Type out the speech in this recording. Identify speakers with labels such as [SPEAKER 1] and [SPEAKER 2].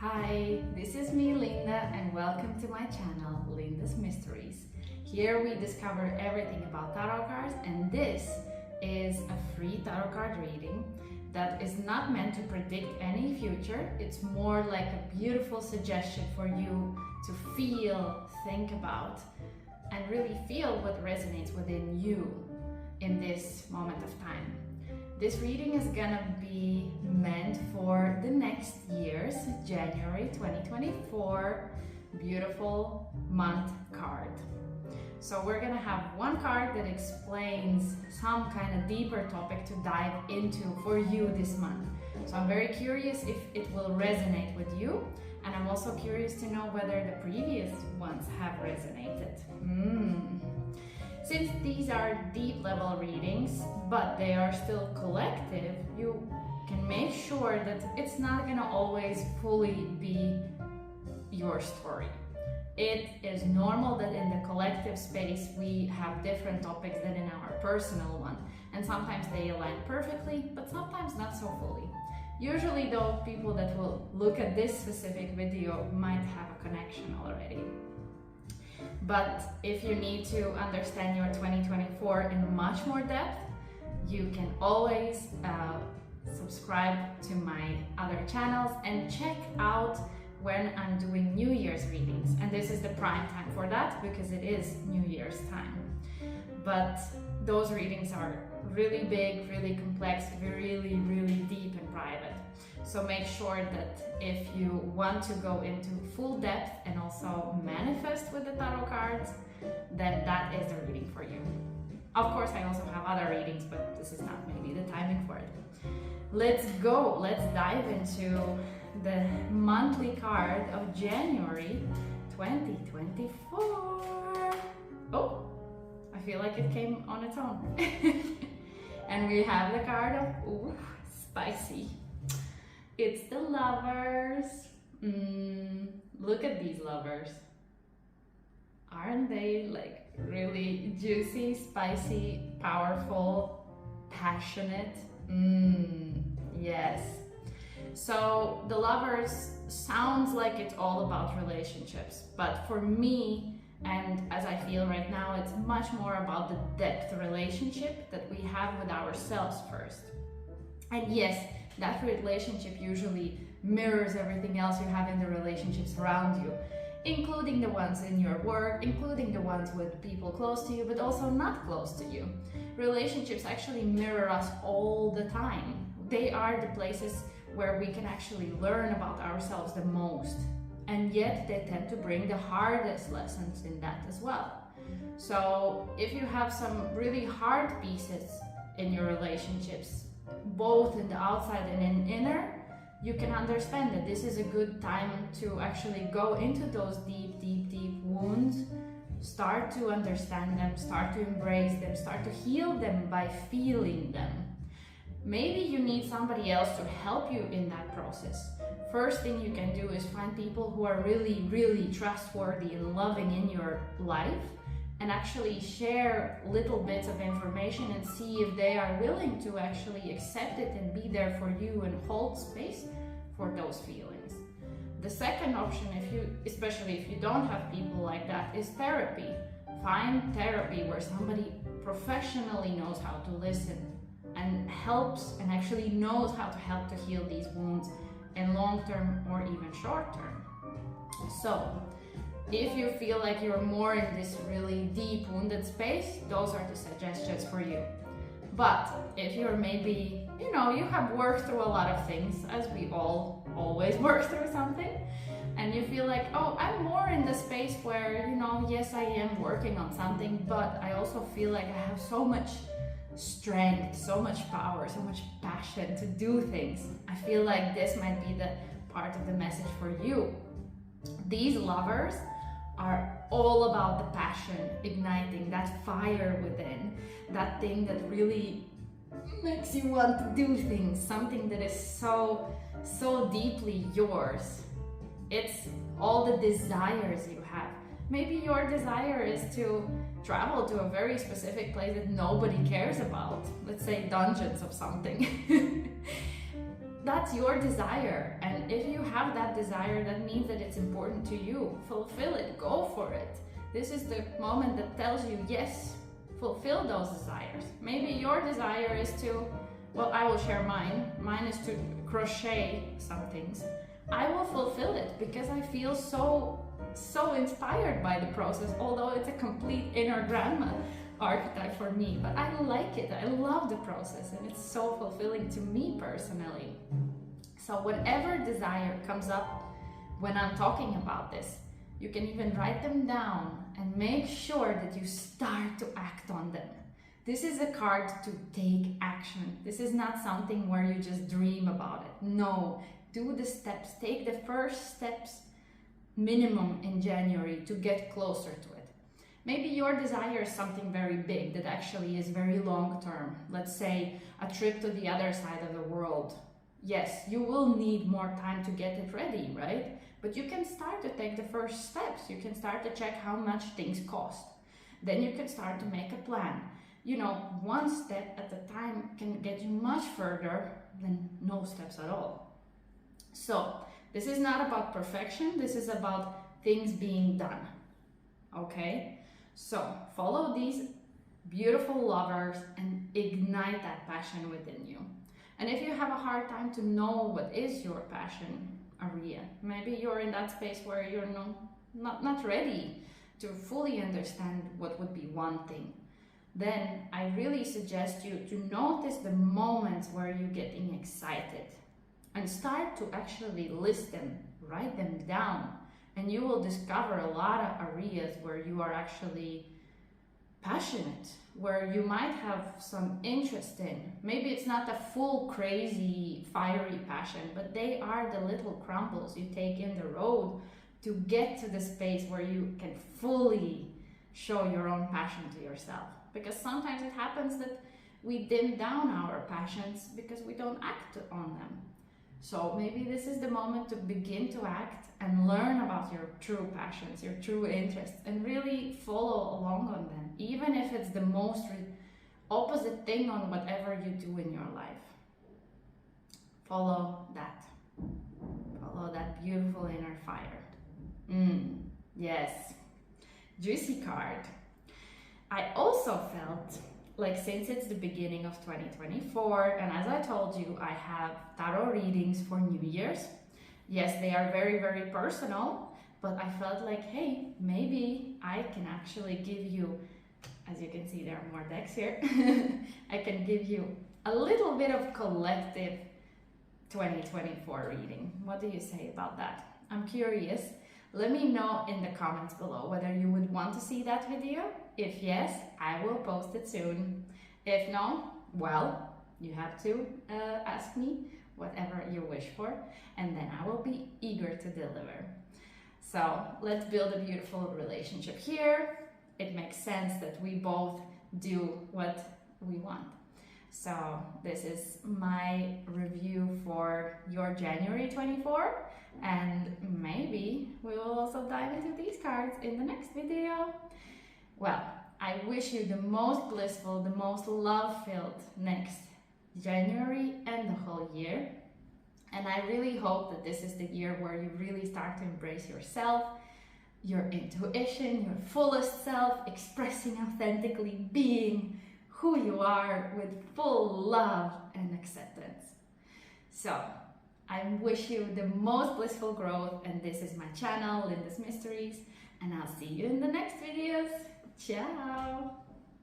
[SPEAKER 1] Hi, this is me, Linda, and welcome to my channel, Linda's Mysteries. Here we discover everything about tarot cards, and this is a free tarot card reading that is not meant to predict any future. It's more like a beautiful suggestion for you to feel, think about, and really feel what resonates within you in this moment of time. This reading is gonna be meant for the next year's January 2024 beautiful month card. So we're gonna have one card that explains some kind of deeper topic to dive into for you this month. So I'm very curious if it will resonate with you, and I'm also curious to know whether the previous ones have resonated. Since these are deep level readings, but they are still collective, you can make sure that it's not gonna always fully be your story. It is normal that in the collective space we have different topics than in our personal one, and sometimes they align perfectly, but sometimes not so fully. Usually though, people that will look at this specific video might have a connection already. But if you need to understand your 2024 in much more depth, you can always subscribe to my other channels and check out when I'm doing New Year's readings. And this is the prime time for that because it is New Year's time. But those readings are really big, really complex, really, really deep and private. So make sure that if you want to go into full depth and also manifest with the tarot cards, then that is the reading for you. Of course, I also have other readings, but this is not maybe the timing for it. Let's go, let's dive into the monthly card of January 2024. Oh, I feel like it came on its own. And we have the card of, spicy. It's the Lovers. Look at these lovers. Aren't they like really juicy, spicy, powerful, passionate? Yes. So the Lovers sounds like it's all about relationships, but for me, and as I feel right now, it's much more about the depth relationship that we have with ourselves first. And yes, that relationship usually mirrors everything else you have in the relationships around you, including the ones in your work, including the ones with people close to you, but also not close to you. Relationships actually mirror us all the time. They are the places where we can actually learn about ourselves the most. And yet they tend to bring the hardest lessons in that as well. So if you have some really hard pieces in your relationships, both in the outside and in inner, you can understand that this is a good time to actually go into those deep, deep, deep wounds, start to understand them, start to embrace them, start to heal them by feeling them. Maybe you need somebody else to help you in that process. First thing you can do is find people who are really, really trustworthy and loving in your life, and actually share little bits of information and see if they are willing to actually accept it and be there for you and hold space for those feelings. The second option, especially if you don't have people like that, is therapy. Find therapy where somebody professionally knows how to listen and helps and actually knows how to help to heal these wounds in long term or even short term. So if you feel like you're more in this really deep wounded space, those are the suggestions for you. But if you're maybe, you have worked through a lot of things, as we all always work through something, and you feel like, oh, I'm more in the space where, yes, I am working on something, but I also feel like I have so much strength, so much power, so much passion to do things. I feel like this might be the part of the message for you. These Lovers are all about the passion, igniting that fire within, that thing that really makes you want to do things, something that is so deeply yours. It's all the desires you have. Maybe your desire is to travel to a very specific place that nobody cares about. Let's say dungeons of something. that's your desire, and if you have that desire, that means that it's important to you. Fulfill it, go for it. This is the moment that tells you, yes, fulfill those desires. Maybe your desire is to, well, I will share mine. Mine is to crochet some things. I will fulfill it because I feel so inspired by the process, although it's a complete inner grandma archetype for me, but I like it. I love the process, and it's so fulfilling to me personally. So whatever desire comes up when I'm talking about this, you can even write them down and make sure that you start to act on them. This is a card to take action. This is not something where you just dream about it. No, do the steps. Take the first steps minimum in January to get closer to it. Maybe your desire is something very big that actually is very long term. Let's say a trip to the other side of the world. Yes, you will need more time to get it ready, right? But you can start to take the first steps. You can start to check how much things cost. Then you can start to make a plan. You know, one step at a time can get you much further than no steps at all. So this is not about perfection. This is about things being done. Okay? So follow these beautiful lovers and ignite that passion within you. And if you have a hard time to know what is your passion area, maybe you're in that space where you're not ready to fully understand what would be one thing, then I really suggest you to notice the moments where you're getting excited and start to actually list them, write them down, and you will discover a lot of areas where you are actually passionate, where you might have some interest in. Maybe it's not a full crazy fiery passion, but they are the little crumbles you take in the road to get to the space where you can fully show your own passion to yourself. Because sometimes it happens that we dim down our passions because we don't act on them. So maybe this is the moment to begin to act and learn about your true passions, your true interests, and really follow along on them, even if it's the most opposite thing on whatever you do in your life. Follow that. Follow that beautiful inner fire. Yes. Juicy card. I also felt like, since it's the beginning of 2024, and as I told you, I have tarot readings for New Year's. Yes, they are very, very personal, but I felt like, hey, maybe I can actually give you, as you can see, there are more decks here. I can give you a little bit of collective 2024 reading. What do you say about that? I'm curious. Let me know in the comments below whether you would want to see that video. If yes, I will post it soon. If no, well, you have to ask me whatever you wish for, and then I will be eager to deliver. So let's build a beautiful relationship here. It makes sense that we both do what we want. So this is my review for your January 24, and maybe we will also dive into these cards in the next video. Well, I wish you the most blissful, the most love-filled next January and the whole year. And I really hope that this is the year where you really start to embrace yourself, your intuition, your fullest self, expressing authentically, being who you are with full love and acceptance. So I wish you the most blissful growth, and this is my channel, Linda's Mysteries, and I'll see you in the next videos. Ciao!